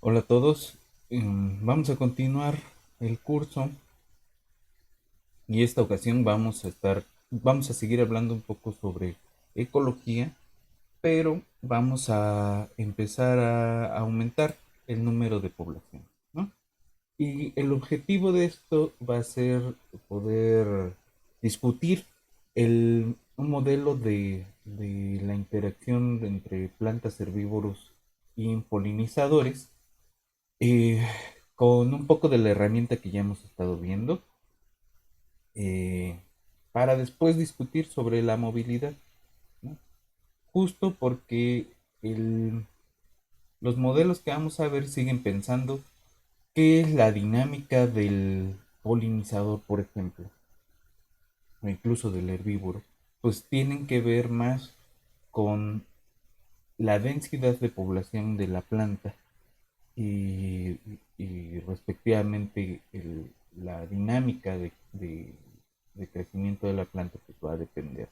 Hola a todos. Vamos a continuar el curso y esta ocasión vamos a seguir hablando un poco sobre ecología, pero vamos a empezar a aumentar el número de población, ¿no? Y el objetivo de esto va a ser poder discutir un modelo de la interacción entre plantas herbívoros y polinizadores, eh, con un poco de la herramienta que ya hemos estado viendo, eh, para después discutir sobre la movilidad, ¿no? Justo porque los modelos que vamos a ver siguen pensando qué es la dinámica del polinizador, por ejemplo, o incluso del herbívoro, pues tienen que ver más con la densidad de población de la planta y, y respectivamente la dinámica de crecimiento de la planta pues va a depender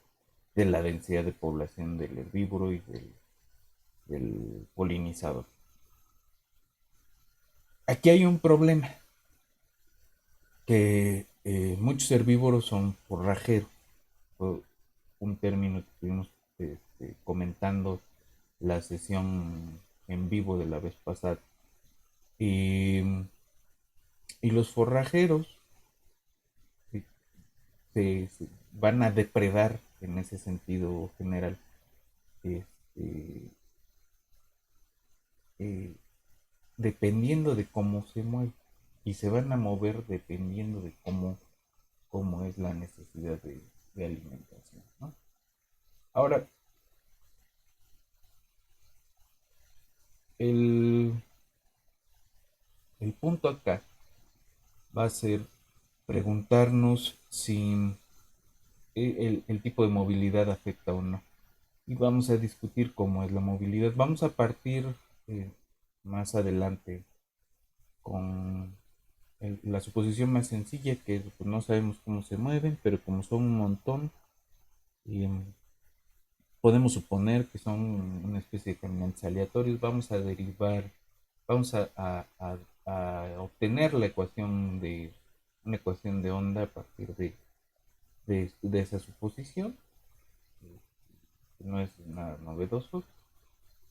de la densidad de población del herbívoro y del polinizador. Aquí hay un problema, que muchos herbívoros son forrajeros, fue un término que estuvimos comentando la sesión en vivo de la vez pasada. Y, y los forrajeros se, se van a depredar en ese sentido general, este, eh, dependiendo de cómo se mueve, y se van a mover dependiendo de cómo es la necesidad de alimentación, ¿no? Ahora, el, el punto acá va a ser preguntarnos si el tipo de movilidad afecta o no. Y vamos a discutir cómo es la movilidad. Vamos a partir eh, más adelante con la suposición más sencilla, que pues, no sabemos cómo se mueven, pero como son un montón, eh, podemos suponer que son una especie de caminantes aleatorios. Vamos a derivar, vamos a obtener una ecuación de onda a partir de esa suposición, que no es nada novedoso,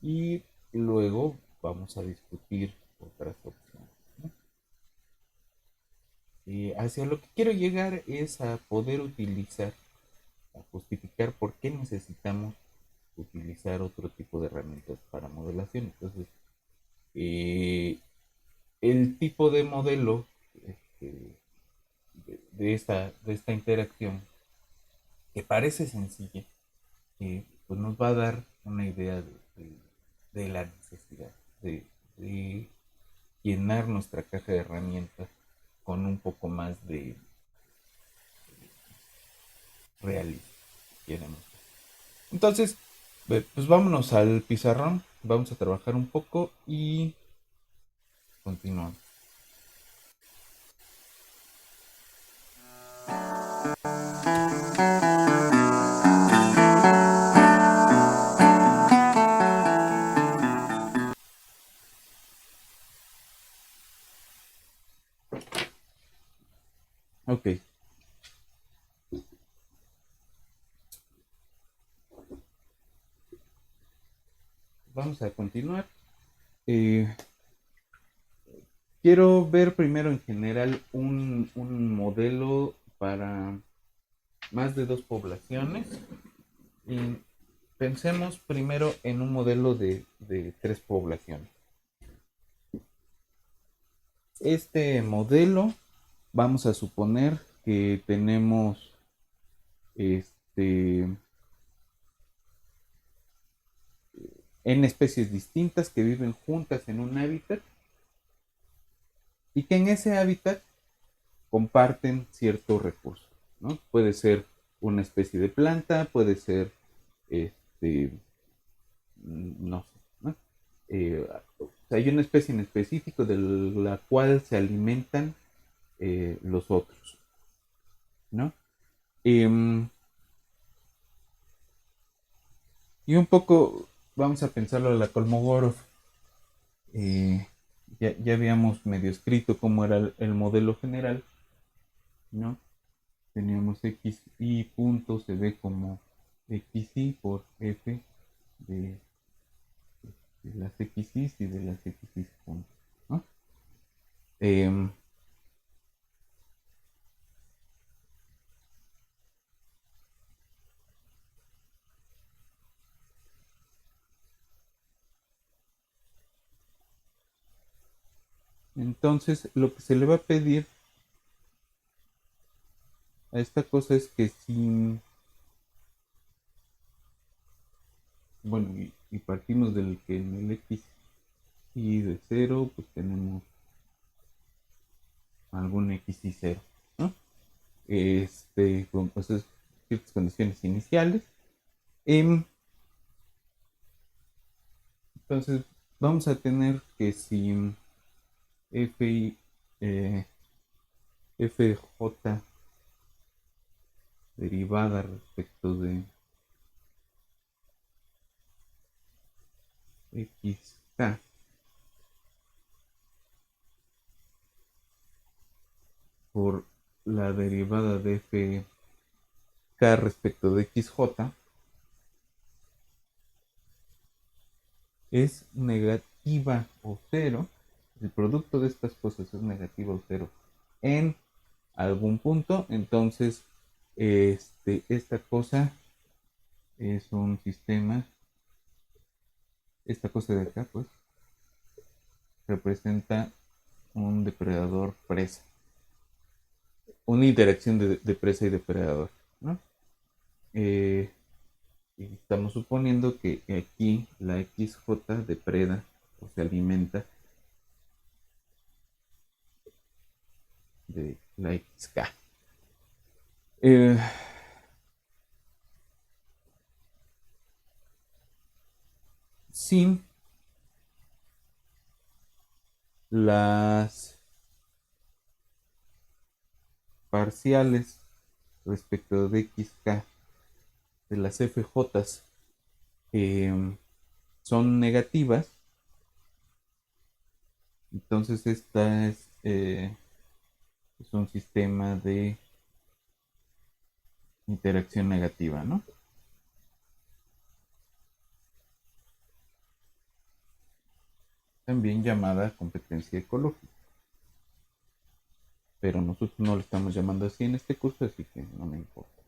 y luego vamos a discutir otras opciones, ¿no? Hacia lo que quiero llegar es a poder utilizar, a justificar por qué necesitamos utilizar otro tipo de herramientas para modelación. Entonces, eh, el tipo de modelo, este, de esta interacción, que parece sencilla, pues nos va a dar una idea de la necesidad de llenar nuestra caja de herramientas con un poco más de realismo, si queremos. Entonces, pues vámonos al pizarrón, vamos a trabajar un poco y continuamos. Ok, vamos a continuar. Eh, Quiero ver primero en general un modelo para más de dos poblaciones. Y pensemos primero en un modelo de tres poblaciones. Este modelo, vamos a suponer que tenemos este, N especies distintas que viven juntas en un hábitat y que en ese hábitat comparten ciertos recursos, ¿no? Puede ser una especie de planta, puede ser, este, no sé, ¿no? O sea, hay una especie en específico de la cual se alimentan los otros, ¿no? Em, y un poco vamos a pensarlo a la Kolmogorov. ya habíamos medio escrito cómo era el modelo general, ¿no? Teníamos x y punto se ve como x y por f de, de las x y de las x y punto, ¿no? Em, entonces, lo que se le va a pedir a esta cosa es que si, bueno, y partimos del que en el x y de cero, pues tenemos algún x y cero, ¿no? Con pues, ciertas condiciones iniciales. Em, entonces, vamos a tener que si f, eh, f de j derivada respecto de xk por la derivada de fk respecto de xj es negativa o cero, el producto de estas cosas es negativa o cero en algún punto, entonces esta cosa es un sistema, esta cosa de acá pues representa un depredador presa, una interacción de presa y depredador, ¿no? Eh, y estamos suponiendo que aquí la XJ depreda o se alimenta de la XK. Eh, Sin las parciales respecto de XK de las FJ son negativas, entonces esta es un sistema de interacción negativa, ¿no? También llamada competencia ecológica, pero nosotros no lo estamos llamando así en este curso, así que no me importa.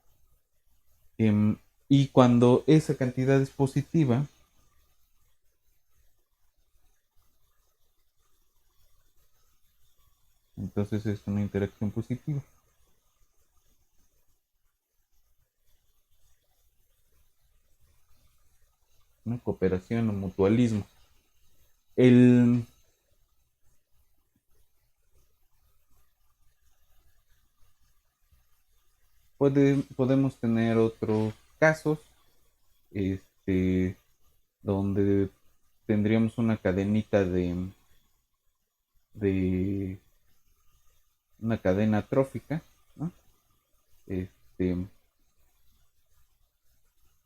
Y cuando esa cantidad es positiva, entonces es una interacción positiva. Una cooperación o mutualismo. El, podemos tener otros casos este, donde tendríamos una cadenita de una cadena trófica, ¿no? Este, en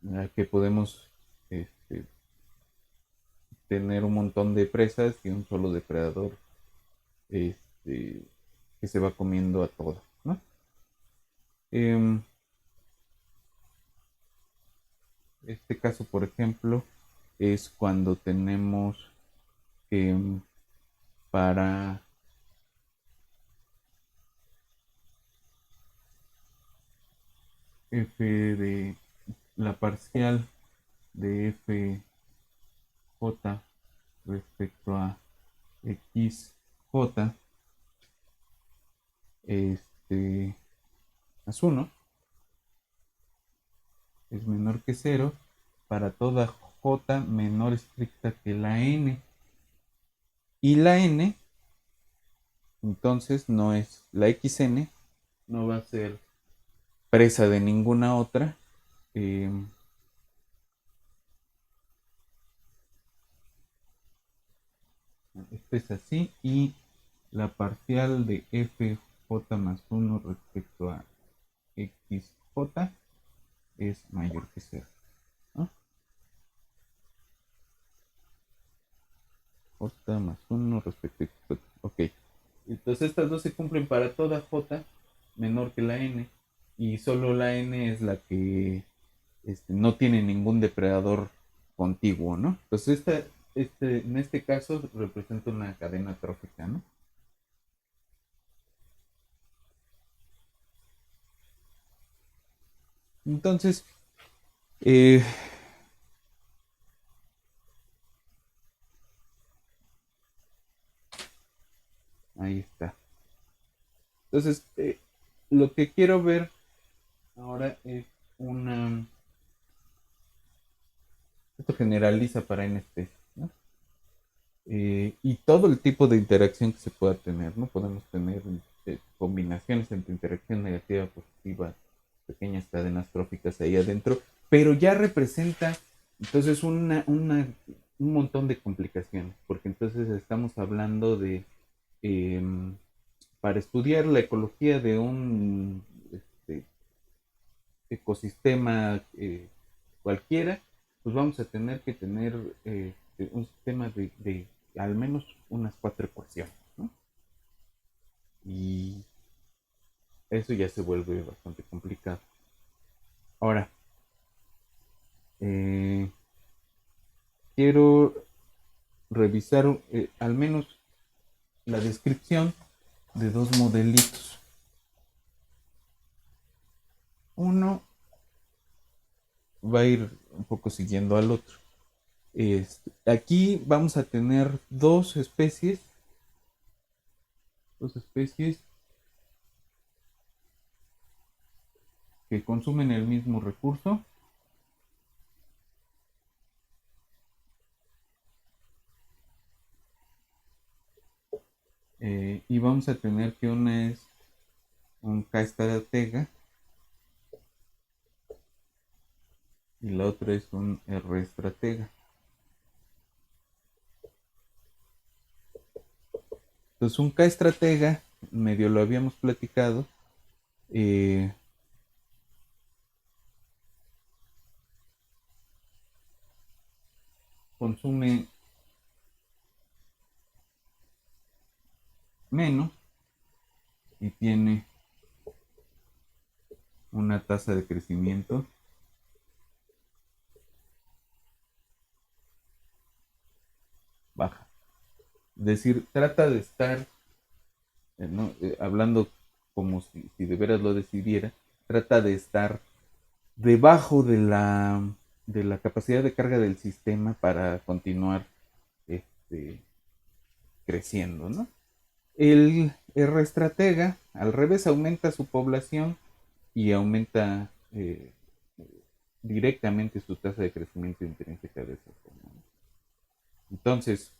la que podemos este, tener un montón de presas y un solo depredador este, que se va comiendo a todas, ¿no? Em, este caso, por ejemplo, es cuando tenemos em, para f de la parcial de fj respecto a xj más 1 es menor que 0 para toda j menor estricta que la n. Y la n, entonces, no es la xn, no va a ser presa de ninguna otra. Eh, Esto es así. Y la parcial de fj más 1 respecto a xj es mayor que 0, ¿no? J más 1 respecto a X. Ok. Entonces estas dos se cumplen para toda J menor que la N. Y solo la N es la que no tiene ningún depredador contiguo, ¿no? Entonces en este caso representa una cadena trófica, ¿no? Entonces, eh, ahí está. Entonces, lo que quiero ver ahora es una... Esto generaliza para N especies, ¿no? Y todo el tipo de interacción que se pueda tener, ¿no? Podemos tener combinaciones entre interacción negativa, positiva, pequeñas cadenas tróficas ahí adentro, pero ya representa entonces un montón de complicaciones, porque entonces estamos hablando de, eh, para estudiar la ecología de un ecosistema cualquiera, pues vamos a tener que tener un sistema de al menos unas cuatro ecuaciones, ¿no? Y eso ya se vuelve bastante complicado. Ahora, eh, quiero revisar al menos la descripción de dos modelitos. Uno va a ir un poco siguiendo al otro. Aquí vamos a tener dos especies que consumen el mismo recurso, y vamos a tener que una es un K estratega y la otra es un R estratega. Entonces un K estratega, medio lo habíamos platicado, eh, consume menos y tiene una tasa de crecimiento baja. Es decir, trata de estar, ¿no? Hablando como si de veras lo decidiera, trata de estar debajo de la capacidad de carga del sistema para continuar este, creciendo, ¿no? El R estratega, al revés, aumenta su población y aumenta directamente su tasa de crecimiento intrínseca de esa forma, ¿no? Entonces,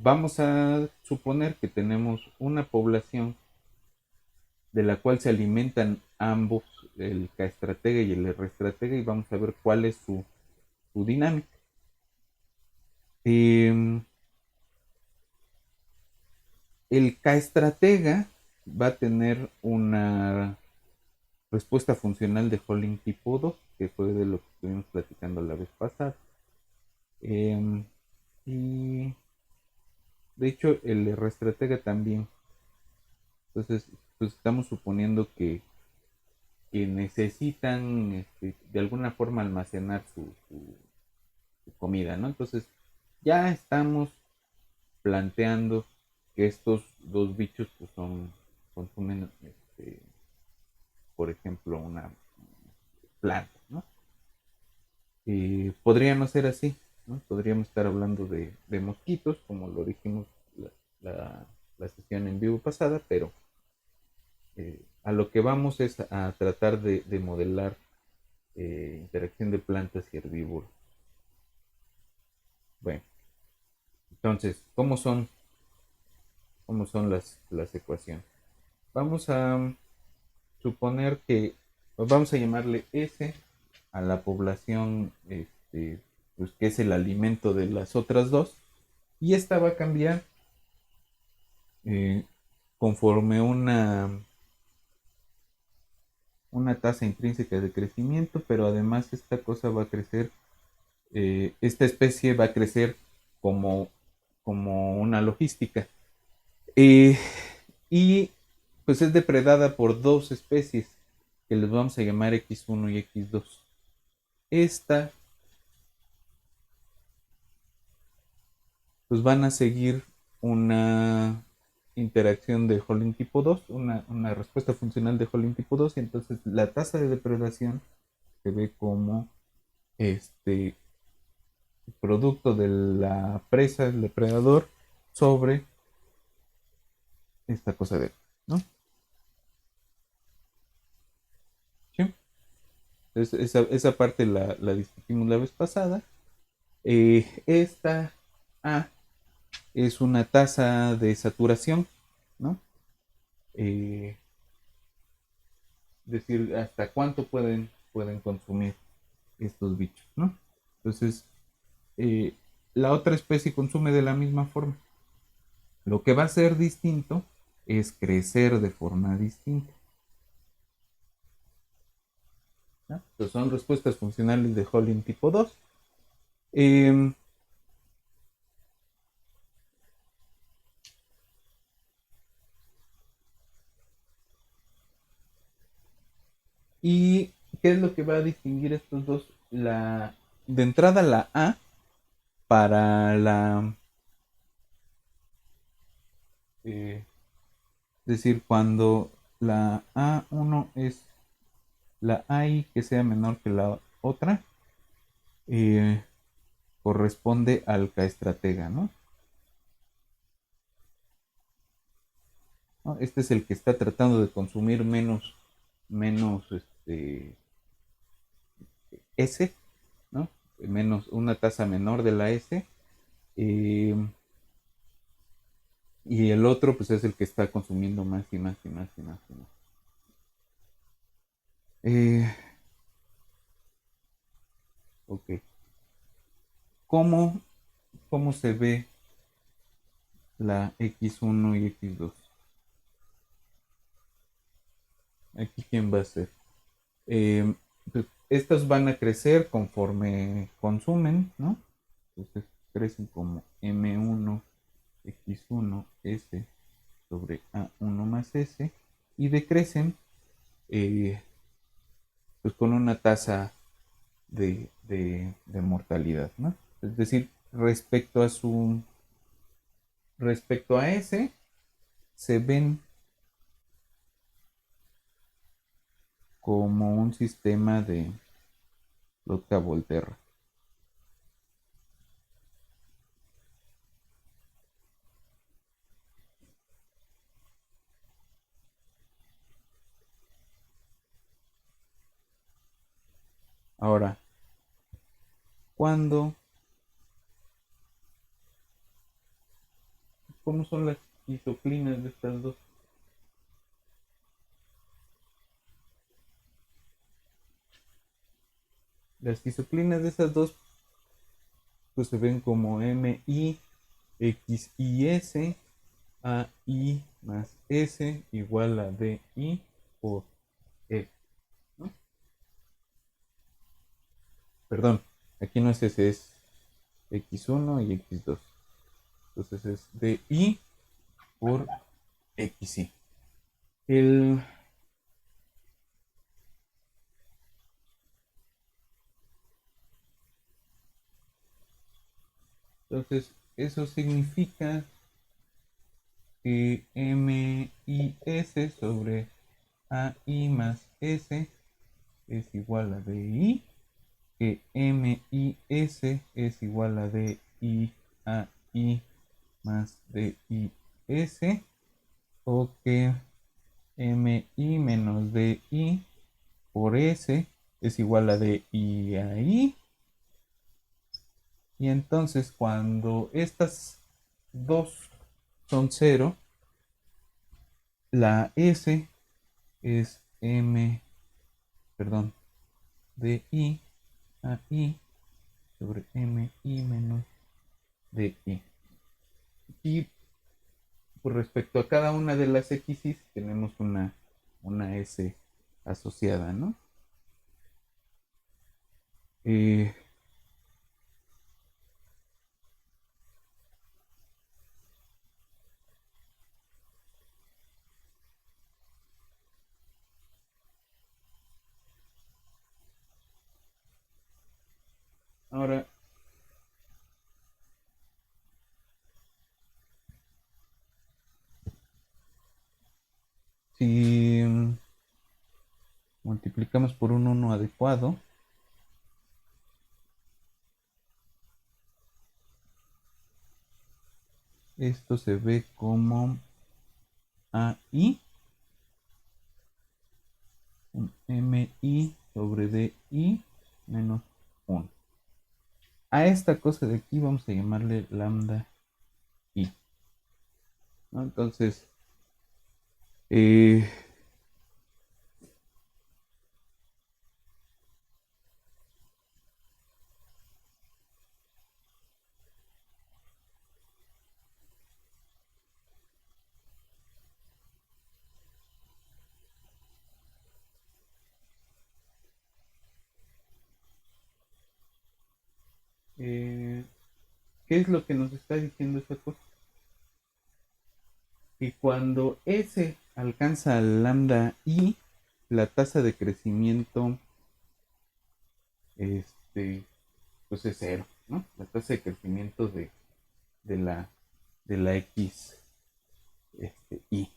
vamos a suponer que tenemos una población de la cual se alimentan ambos, el K estratega y el R estratega, y vamos a ver cuál es su dinámica. Eh, el K estratega va a tener una respuesta funcional de Holling tipo 2, que fue de lo que estuvimos platicando la vez pasada. Eh, y de hecho, el R estratega también. Entonces, pues estamos suponiendo que necesitan de alguna forma almacenar su comida, ¿no? Entonces, ya estamos planteando que estos dos bichos pues consumen, por ejemplo, una planta, ¿no? Podría no ser así, ¿no? Podríamos estar hablando de mosquitos, como lo dijimos la, la, la sesión en vivo pasada, pero a lo que vamos es a tratar de modelar interacción de plantas y herbívoros. Bueno, entonces, cómo son las ecuaciones? Vamos a suponer que vamos a llamarle S a la población, pues, que es el alimento de las otras dos, y esta va a cambiar eh, conforme una tasa intrínseca de crecimiento, pero además esta cosa va a crecer, esta especie va a crecer como, como una logística. Eh, y pues es depredada por dos especies que les vamos a llamar X1 y X2. Esta pues van a seguir una interacción de Holding tipo 2, una respuesta funcional de Holding tipo 2, y entonces la tasa de depredación se ve como este producto de la presa del depredador sobre esta cosa de, ¿no? ¿Sí? Entonces esa parte la discutimos la vez pasada. Esta A es una tasa de saturación, ¿no? Es decir, hasta cuánto pueden consumir estos bichos, ¿no? Entonces, eh, la otra especie consume de la misma forma. Lo que va a ser distinto es crecer de forma distinta, ¿no? Entonces, son respuestas funcionales de Holding tipo 2. Eh, ¿Y qué es lo que va a distinguir estos dos? De entrada la A para es decir, cuando la A1 es la AI que sea menor que la otra, eh, corresponde al K-estratega, ¿no? ¿No? Este es el que está tratando de consumir menos S, ¿no? Menos una tasa menor de la S. eh, y el otro, pues es el que está consumiendo más y más y más y más y más. Eh, ok. ¿Cómo, ¿Cómo se ve la X1 y X2? Aquí, ¿quién va a ser? Eh, pues, estas van a crecer conforme consumen, ¿no? Entonces crecen como M1 X1 S sobre A1 más S y decrecen eh, pues con una tasa de mortalidad, ¿no? Es decir, respecto a S se ven como un sistema de Lotka-Volterra. Ahora, ¿cuándo? ¿Cómo son las isoclinas de estas dos? Las isoclinas de esas dos pues se ven como MI, XIS, AI más S igual a DI por E, ¿no? Perdón, aquí no es S, es X1 y X2. Entonces es DI por XI. El, entonces, eso significa que MIS sobre AI más S es igual a DI, que MIS es igual a DIAI más DIS, o que MI menos DI por S es igual a DIAI. Y entonces cuando estas dos son cero, la S es perdón, DI a I sobre MI menos DI. Y por respecto a cada una de las X tenemos una S asociada, ¿no? Eh, multiplicamos por un 1 adecuado, esto se ve como AI, un MI sobre DI menos 1. A esta cosa de aquí vamos a llamarle lambda I, ¿no? Entonces, eh, ¿qué es lo que nos está diciendo esta cosa? Que cuando S alcanza al lambda I, la tasa de crecimiento este, pues es cero, ¿no? La tasa de crecimiento de, la, de la X I.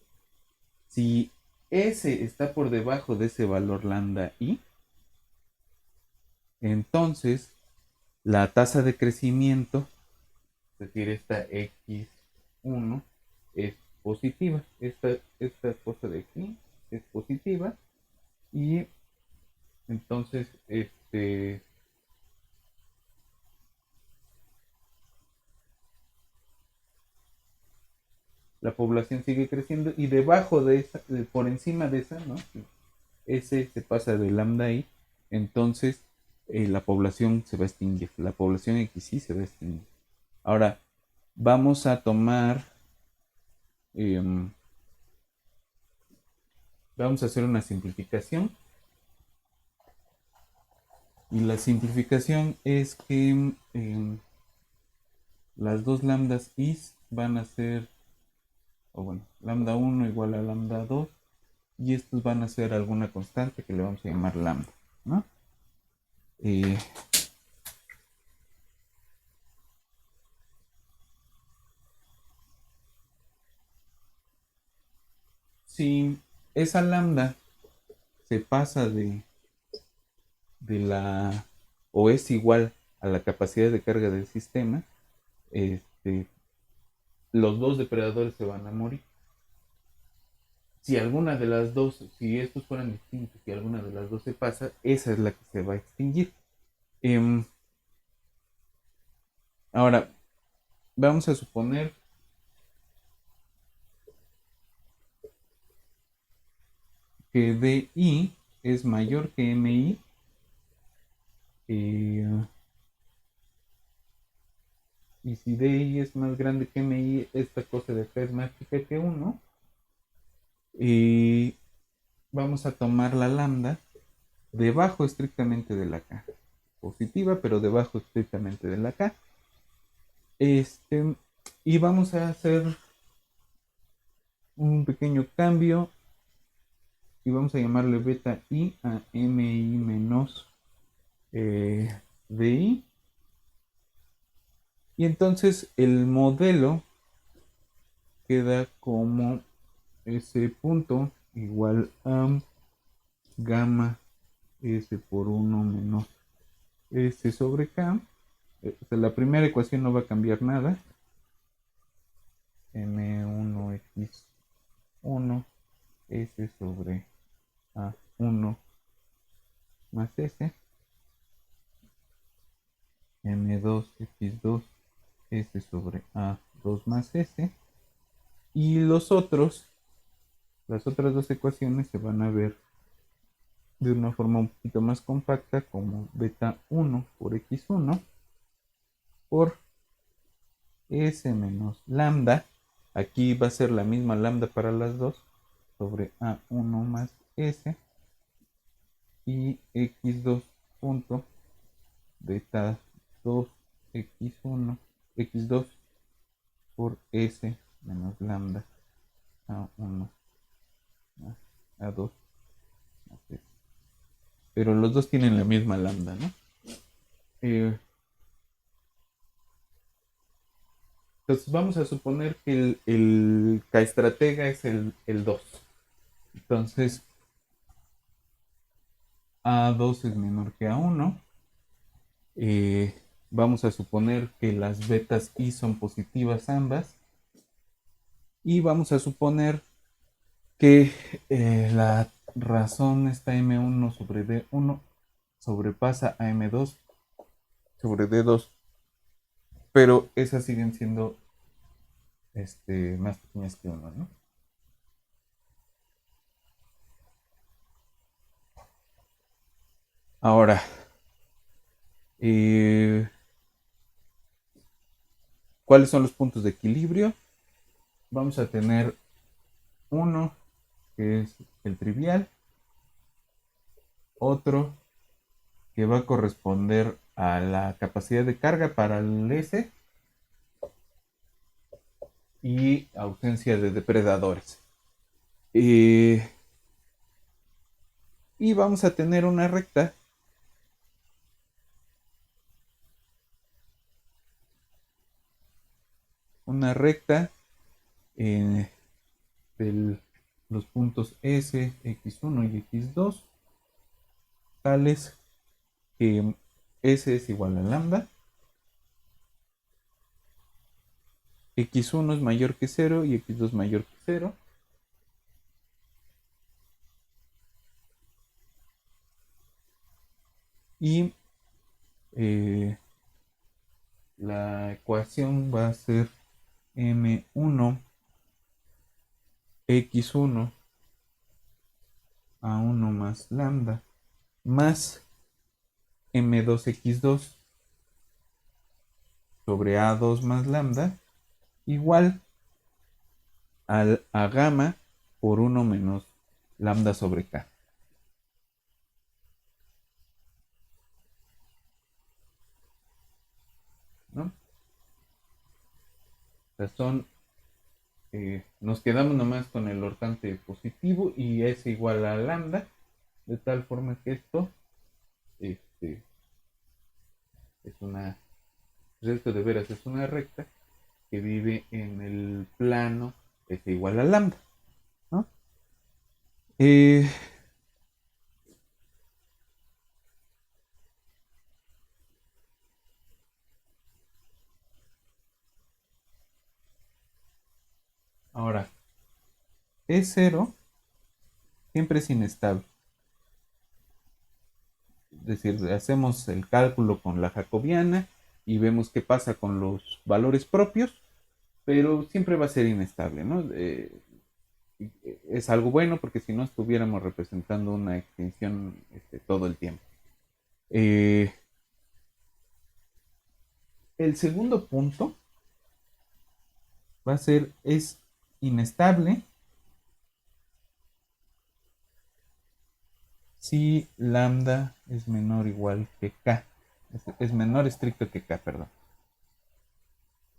Si S está por debajo de ese valor lambda I, entonces la tasa de crecimiento, es decir, esta X1 es positiva. Esta cosa de aquí es positiva y entonces la población sigue creciendo y debajo de esa, por encima de esa, ¿no? S se pasa de lambda I, entonces la población se va a extinguir, la población XY se va a extinguir. Ahora, vamos a tomar, eh, vamos a hacer una simplificación. Y la simplificación es que las dos lambdas I van a ser, o bueno, lambda 1 igual a lambda 2 y estos van a ser alguna constante que le vamos a llamar lambda, ¿no? Eh, si esa lambda se pasa de la, o es igual a la capacidad de carga del sistema, los dos depredadores se van a morir. Si alguna de las dos, si estos fueran distintos, si alguna de las dos se pasa, esa es la que se va a extinguir. Ahora, vamos a suponer que DI es mayor que MI. eh, y si DI es más grande que MI, esta cosa de acá es más chica que 1. Y vamos a tomar la lambda debajo estrictamente de la K. Positiva, pero debajo estrictamente de la K. Y vamos a hacer un pequeño cambio y vamos a llamarle beta I a MI menos DI. Y entonces el modelo queda como ese punto igual a gamma S por 1 menos S sobre K. O sea, la primera ecuación no va a cambiar nada. M1X1 S sobre A1 más S. M2X2 S sobre A2 más S. Y las otras dos ecuaciones se van a ver de una forma un poquito más compacta como beta 1 por X1 por S menos lambda. Aquí va a ser la misma lambda para las dos sobre A1 más S y X2 punto beta 2 X1 X2 por S menos lambda A1 más A2 más S. Pero los dos tienen la misma lambda, ¿no? Entonces vamos a suponer que el K-estratega es el 2. Entonces A2 es menor que A1. Vamos a suponer que las betas I son positivas ambas. Y vamos a suponer que la razón esta M1 sobre D1 sobrepasa a M2 sobre D2. Pero esas siguen siendo más pequeñas que 1, ¿no? Ahora, eh, ¿cuáles son los puntos de equilibrio? Vamos a tener uno que es el trivial, otro que va a corresponder a la capacidad de carga para el S y ausencia de depredadores. Y vamos a tener una recta eh, de los puntos S, X1 y X2, tales que S es igual a lambda, X1 es mayor que 0 y X2 mayor que 0. Y la ecuación va a ser M1 X1 A1 más lambda más M2X2 sobre A2 más lambda igual a gamma por 1 menos lambda sobre K. ¿No? O sea, nos quedamos nomás con el hortante positivo y es igual a lambda, de tal forma que este, es una, esto de veras es una recta que vive en el plano es igual a lambda, ¿no? Eh, Ahora, E0 siempre es inestable. Es decir, hacemos el cálculo con la jacobiana y vemos qué pasa con los valores propios, pero siempre va a ser inestable, ¿no? Es algo bueno porque si no estuviéramos representando una extinción todo el tiempo. Eh, el segundo punto va a ser, es inestable si lambda es menor o igual que k. Es menor estricto que k, perdón.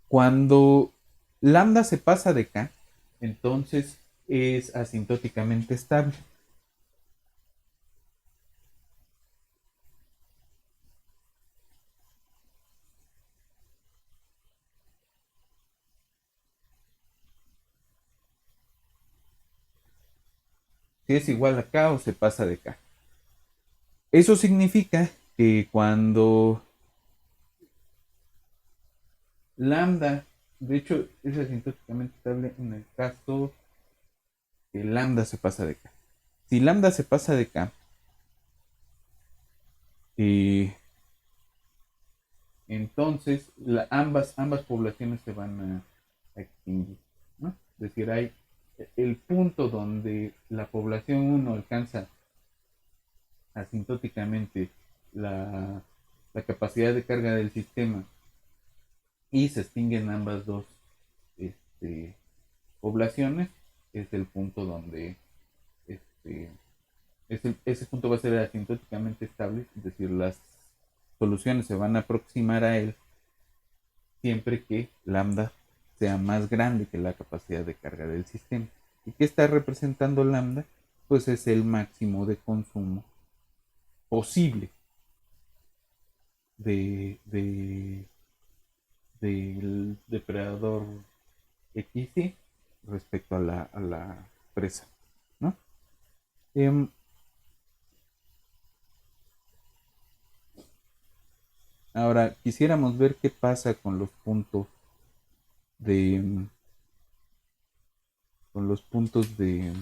Cuando lambda se pasa de k, entonces es asintóticamente estable. Si es igual a k o se pasa de k. Eso significa que cuando lambda, de hecho, es asintóticamente estable en el caso que lambda se pasa de k. Si lambda se pasa de k, eh, entonces ambas poblaciones se van a extinguir, ¿no? Es decir, hay el punto donde la población 1 alcanza asintóticamente la capacidad de carga del sistema y se extinguen ambas dos este, poblaciones, es el punto donde este, ese punto va a ser asintóticamente estable, es decir, las soluciones se van a aproximar a él siempre que lambda sea más grande que la capacidad de carga del sistema. ¿Y qué está representando lambda? Pues es el máximo de consumo posible de del depredador XY respecto a la presa, ¿no? Ahora quisiéramos ver qué pasa con los puntos de con los puntos de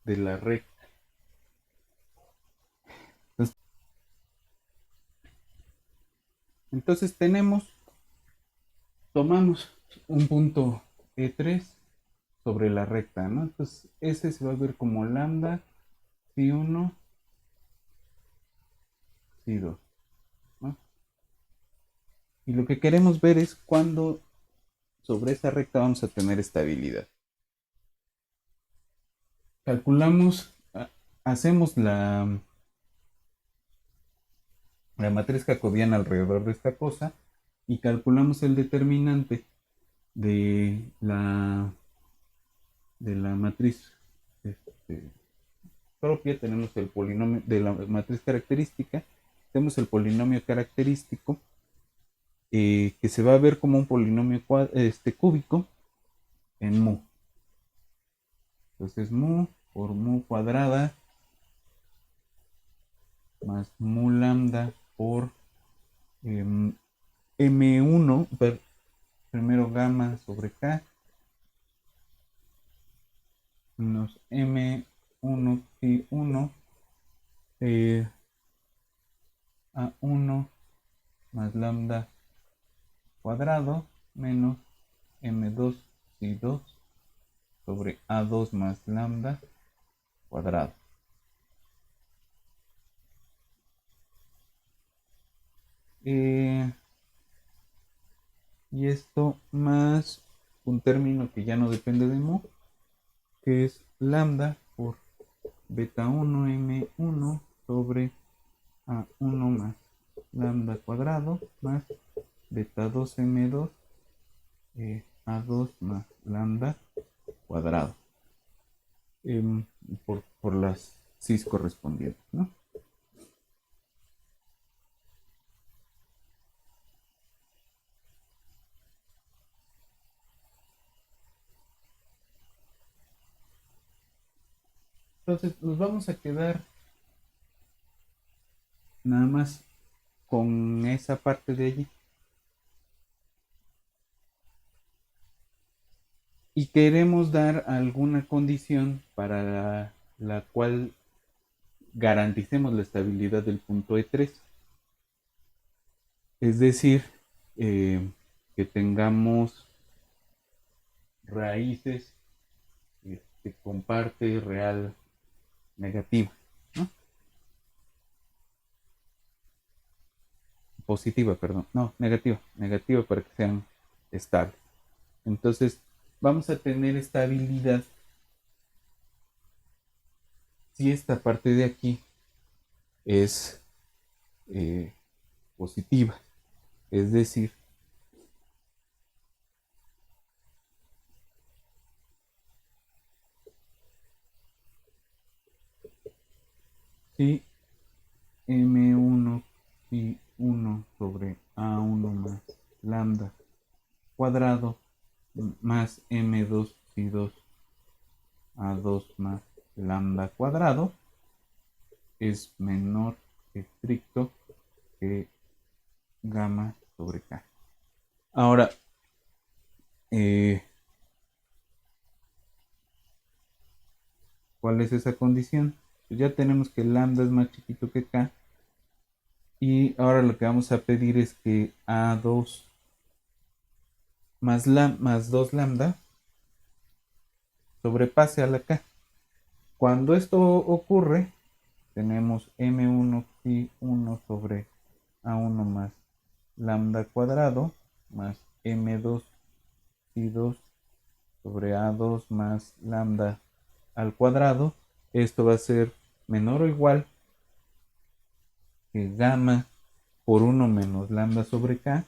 la recta. Entonces, tenemos, tomamos un punto E3 sobre la recta, ¿no? Entonces ese se va a ver como lambda phi 1 phi 2, ¿no? Y lo que queremos ver es cuándo sobre esa recta vamos a tener estabilidad. Calculamos, hacemos la matriz jacobiana alrededor de esta cosa y calculamos el determinante de la matriz este, propia. Tenemos el polinomio de la matriz característica, tenemos el polinomio característico, que se va a ver como un polinomio cúbico en mu. Entonces mu por mu cuadrada más mu lambda por m1, primero gamma sobre k, menos m1 y 1 a1 más lambda cuadrado menos m2 y 2 sobre a2 más lambda cuadrado. Y esto más un término que ya no depende de mu, que es lambda por beta 1 m1 sobre a1 más lambda cuadrado más beta 2 m2 a2 más lambda cuadrado, por las cis correspondientes, ¿no? Entonces nos vamos a quedar nada más con esa parte de allí. Y queremos dar alguna condición para la cual garanticemos la estabilidad del punto E3. Es decir, que tengamos raíces con parte real negativa, ¿no? Positiva, perdón, no, negativa para que sean estables. Entonces, vamos a tener estabilidad si esta parte de aquí es positiva, es decir, si m1 y 1 sobre a1 más lambda cuadrado más m2 y 2 a2 más lambda cuadrado es menor estricto que gamma sobre k. Ahora, eh, ¿cuál es esa condición? Pues ya tenemos que lambda es más chiquito que k, y ahora lo que vamos a pedir es que a2 más 2 lambda sobrepase a la k. Cuando esto ocurre, tenemos m1 y 1 sobre a1 más lambda cuadrado más m2 y 2 sobre a2 más lambda al cuadrado. Esto va a ser menor o igual que gamma por 1 menos lambda sobre k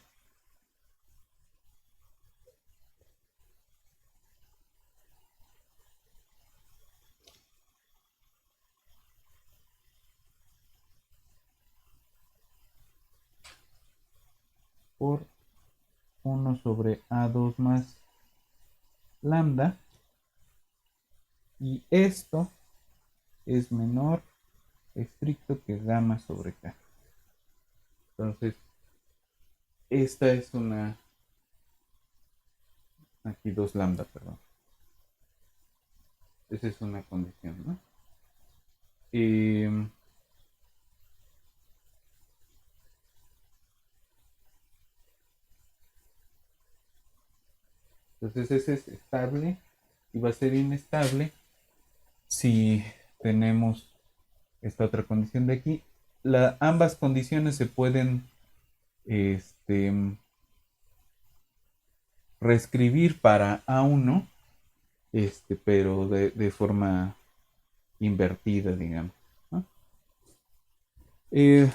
por 1 sobre a2 más lambda, y esto es menor estricto que gamma sobre k. Entonces, esta es una, aquí 2 lambda, perdón. Esa es una condición, ¿no? Y, entonces ese es estable y va a ser inestable si tenemos esta otra condición de aquí. Ambas condiciones se pueden este, reescribir para A1, pero de forma invertida, digamos, ¿no? Eh,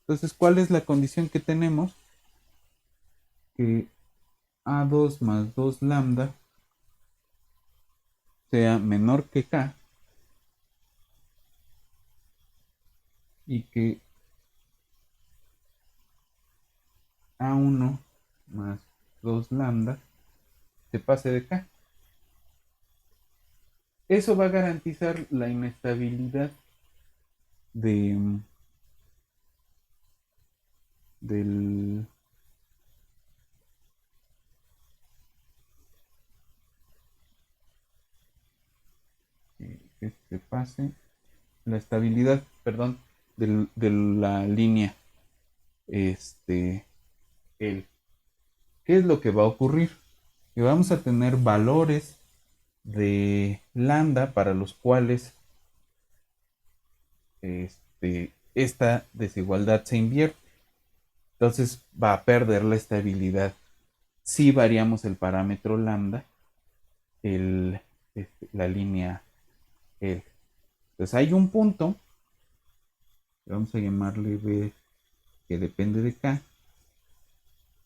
entonces, ¿cuál es la condición que tenemos? Que A2 más 2 lambda sea menor que K y que A1 más 2 lambda se pase de K. Eso va a garantizar la inestabilidad de, del, que se pase, la estabilidad, perdón, de la línea, este, el. ¿Qué es lo que va a ocurrir? Que vamos a tener valores de lambda para los cuales esta desigualdad se invierte. Entonces va a perder la estabilidad si variamos el parámetro lambda, el, la línea L. Entonces hay un punto, vamos a llamarle B, que depende de K,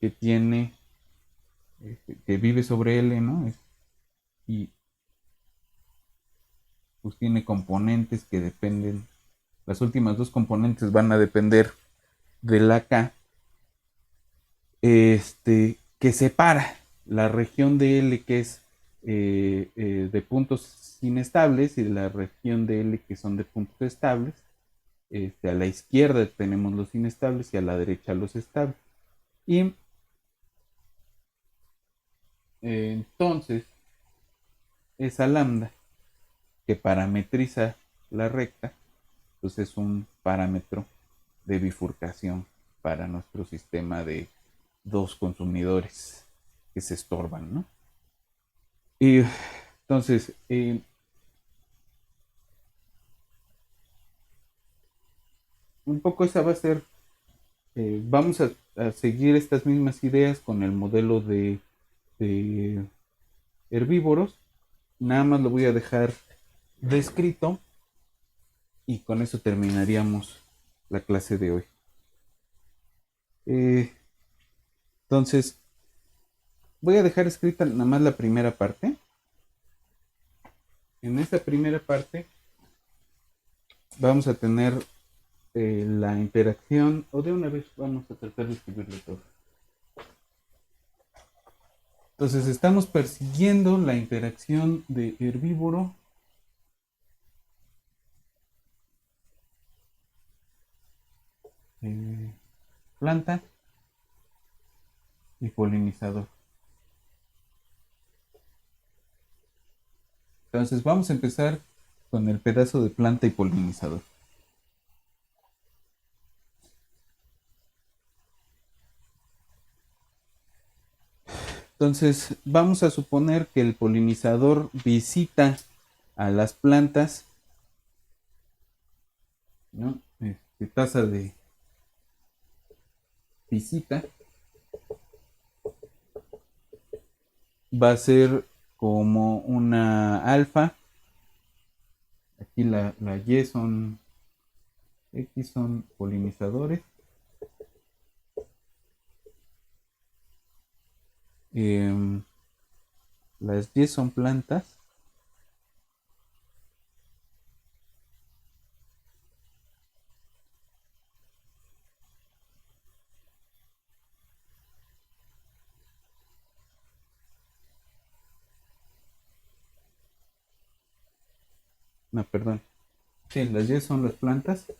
que tiene, que vive sobre L, ¿no? Y pues tiene componentes que dependen, las últimas dos componentes van a depender de la K, que separa la región de L que es de puntos inestables y la región de L que son de puntos estables. A la izquierda tenemos los inestables y a la derecha los estables. Y entonces esa lambda que parametriza la recta, pues es un parámetro de bifurcación para nuestro sistema de dos consumidores que se estorban, ¿no? Y entonces, un poco esa va a ser, vamos a seguir estas mismas ideas con el modelo de herbívoros, nada más lo voy a dejar descrito y con eso terminaríamos la clase de hoy. Eh, entonces, voy a dejar escrita nada más la primera parte. En esta primera parte vamos a tener la interacción, o de una vez vamos a tratar de escribirlo todo. Entonces estamos persiguiendo la interacción de herbívoro planta y polinizador. Entonces vamos a empezar con el pedazo de planta y polinizador. Entonces vamos a suponer que el polinizador visita a las plantas, ¿no? Tasa de visita va a ser como una alfa. Aquí la Y son X son polinizadores. Las Y son plantas. No, perdón. Sí, las Y son las plantas.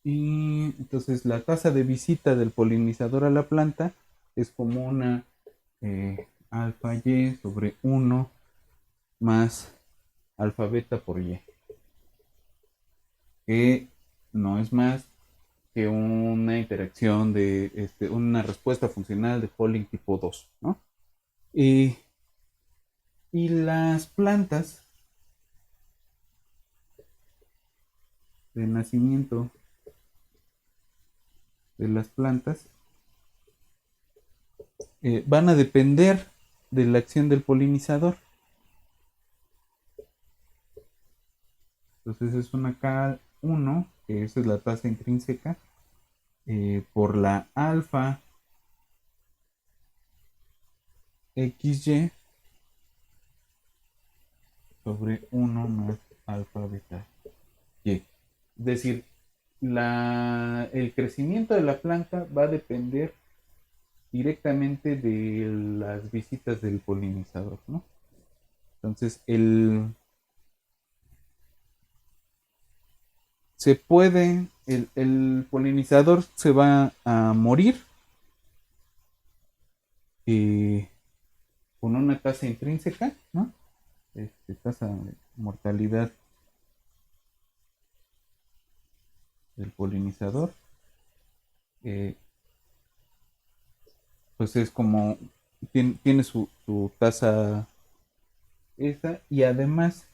Y entonces la tasa de visita del polinizador a la planta es como una alfa Y sobre 1 más alfa beta por Y, que no es más que una interacción de una respuesta funcional de Pauling tipo 2, ¿no? Y, y las plantas de nacimiento de las plantas van a depender de la acción del polinizador. Entonces es una K1, que esa es la tasa intrínseca, por la alfa XY sobre 1 más alfa beta Y. Es decir, el crecimiento de la planta va a depender directamente de las visitas del polinizador, ¿no? Entonces, el polinizador se va a morir eh, con una tasa intrínseca, ¿no? Tasa de mortalidad del polinizador, eh, pues es como, tiene su tasa esa, y además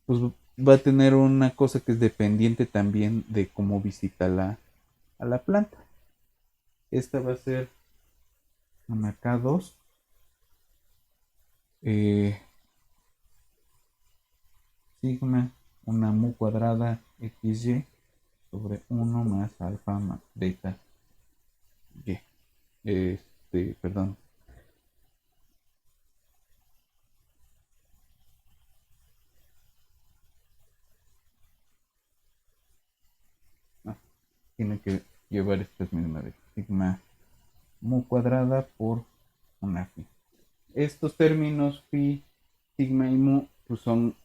pues va a tener una cosa que es dependiente también de cómo visita a la planta. Esta va a ser una K2, eh, sigma, una mu cuadrada XY sobre 1 más alfa más beta Y. Perdón. No, tiene que llevar estas mismas de sigma mu cuadrada por una phi. Estos términos phi, sigma y mu pues son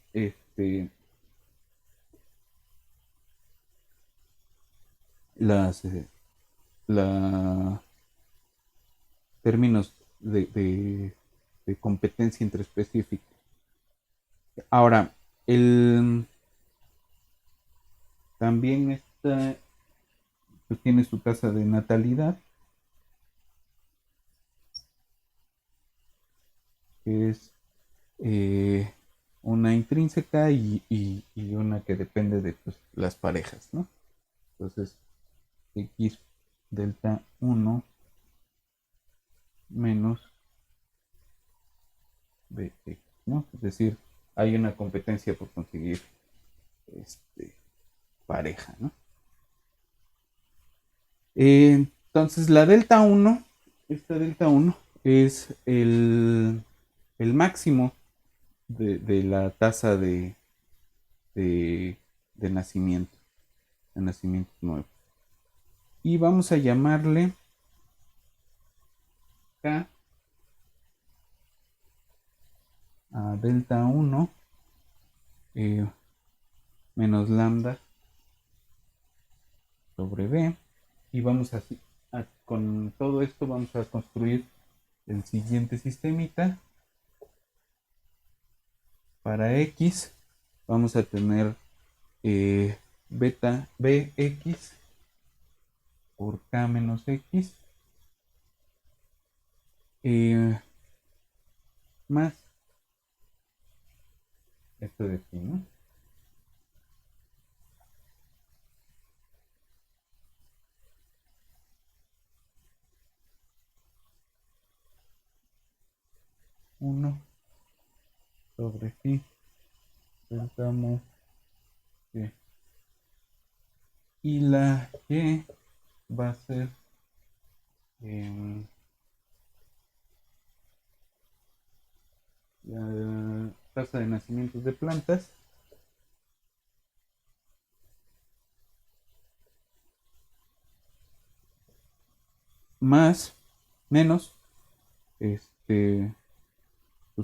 las la términos de competencia intraespecífica. Ahora, también pues tiene su tasa de natalidad, que es eh, una intrínseca y una que depende de pues, las parejas, ¿no? Entonces, X delta 1 menos BX, ¿no? Es decir, hay una competencia por conseguir este, pareja, ¿no? Entonces, la delta 1, esta delta 1 es el máximo de la tasa de, de nacimiento, de nacimientos nuevos. Y vamos a llamarle K a delta 1 eh, menos lambda sobre B. Y vamos con todo esto vamos a construir el siguiente sistemita. Para X vamos a tener beta Bx por K menos X más esto de aquí, ¿no? Uno sobre phi delta mu y. Y la Y va a ser eh, la tasa de nacimientos de plantas más menos pues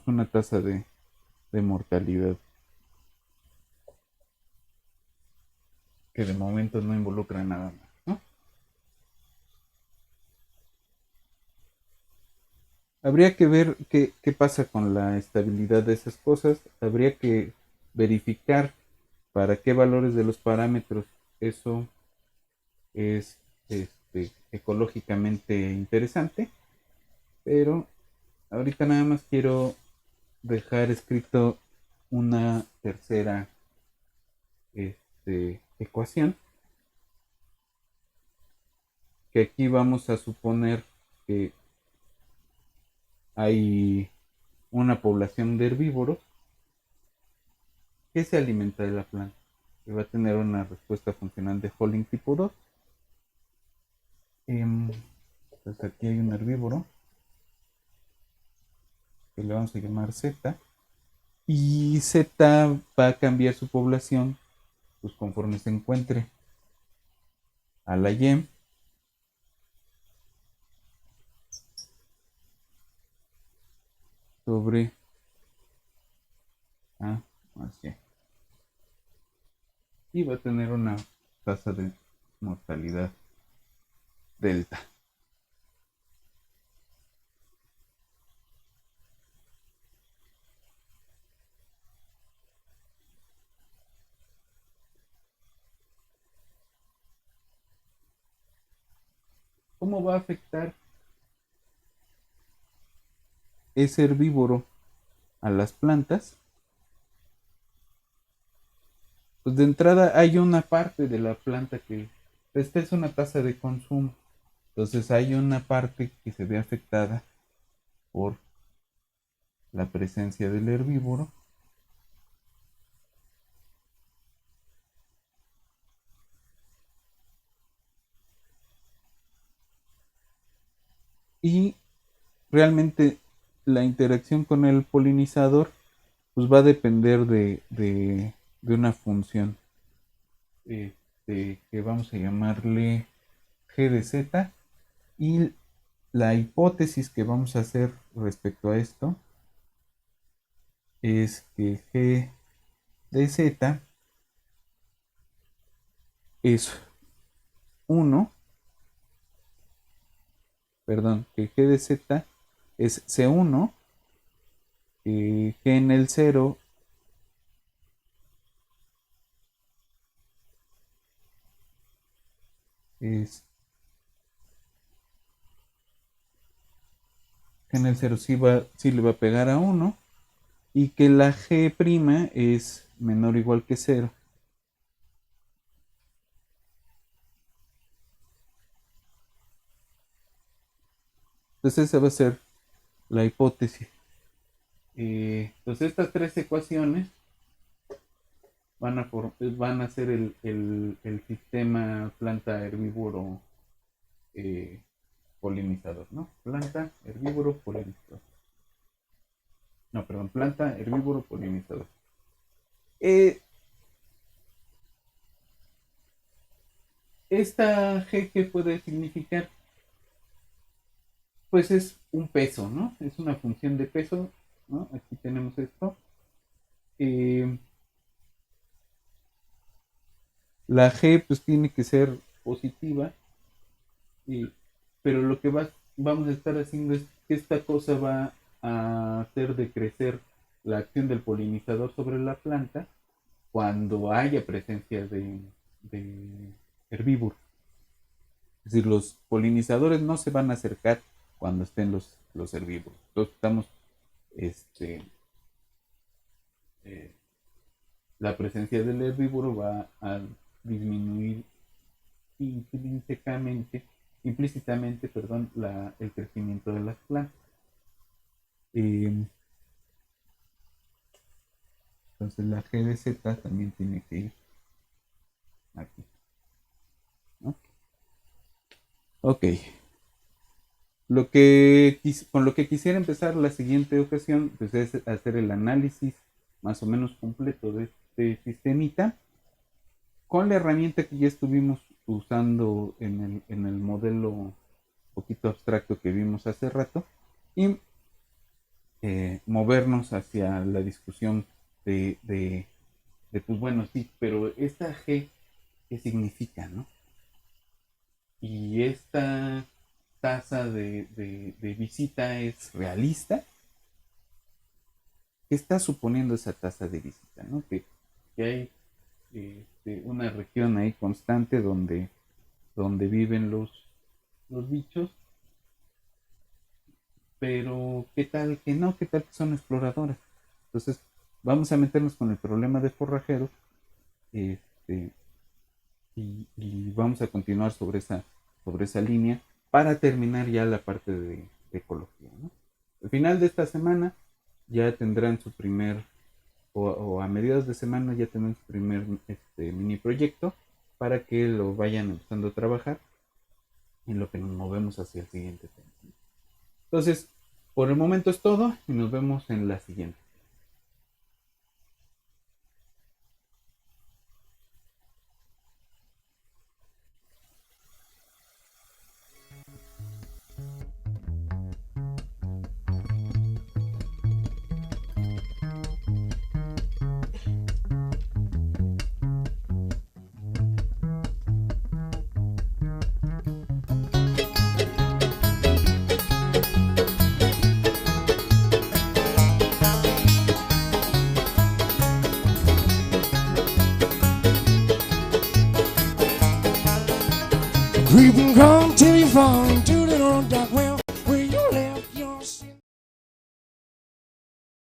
una tasa de mortalidad que de momento no involucra nada más, ¿no? Habría que ver qué pasa con la estabilidad de esas cosas. Habría que verificar para qué valores de los parámetros eso es ecológicamente interesante. Pero ahorita nada más quiero dejar escrito una tercera ecuación, que aquí vamos a suponer que hay una población de herbívoros que se alimenta de la planta, que va a tener una respuesta funcional de Holling tipo 2. Entonces aquí hay un herbívoro que le vamos a llamar Z, y Z va a cambiar su población pues conforme se encuentre a la Y sobre A más Y, y va a tener una tasa de mortalidad delta. ¿Cómo va a afectar ese herbívoro a las plantas? Pues de entrada hay una parte de la planta que esta es una tasa de consumo. Entonces hay una parte que se ve afectada por la presencia del herbívoro, y realmente la interacción con el polinizador pues va a depender de una función que vamos a llamarle G de Z, y la hipótesis que vamos a hacer respecto a esto es que G de Z es uno, perdón, que G de Z es C1, G en el 0 es, G en el 0 sí le va a pegar a 1, y que la G' es menor o igual que 0. Entonces esa va a ser la hipótesis. Entonces estas tres ecuaciones van a ser el sistema planta herbívoro eh, polinizador, ¿no? Planta herbívoro polinizador. No, perdón, planta herbívoro polinizador. Eh, Esta G, ¿qué puede significar? Pues es un peso, ¿no? Es una función de peso, ¿no? Aquí tenemos esto. Eh, la G pues tiene que ser positiva, y, pero lo que vamos a estar haciendo es que esta cosa va a hacer decrecer la acción del polinizador sobre la planta cuando haya presencia de herbívoros. Es decir, los polinizadores no se van a acercar cuando estén los herbívoros. Entonces estamos, este, eh, la presencia del herbívoro va a disminuir intrínsecamente, implícitamente, perdón, el crecimiento de las plantas. Eh, entonces la G de Z también tiene que ir aquí, ¿no? Ok. Con lo que quisiera empezar la siguiente ocasión, pues es hacer el análisis más o menos completo de este sistemita con la herramienta que ya estuvimos usando en el modelo poquito abstracto que vimos hace rato, y movernos hacia la discusión de, pues bueno, sí, pero esta G qué significa, ¿no? Y esta tasa de visita es realista. ¿Qué está suponiendo esa tasa de visita? ¿No? Que hay una región ahí constante donde viven los bichos, pero ¿qué tal que no? ¿Qué tal que son exploradoras? Entonces, vamos a meternos con el problema de forrajeros este, y vamos a continuar sobre esa línea para terminar ya la parte de ecología, ¿no? Al final de esta semana ya tendrán su primer, o a mediados de semana ya tendrán su primer mini proyecto para que lo vayan empezando a trabajar en lo que nos movemos hacia el siguiente tema. Entonces, por el momento es todo y nos vemos en la siguiente. Creep and crawl till you fall into the old dark way.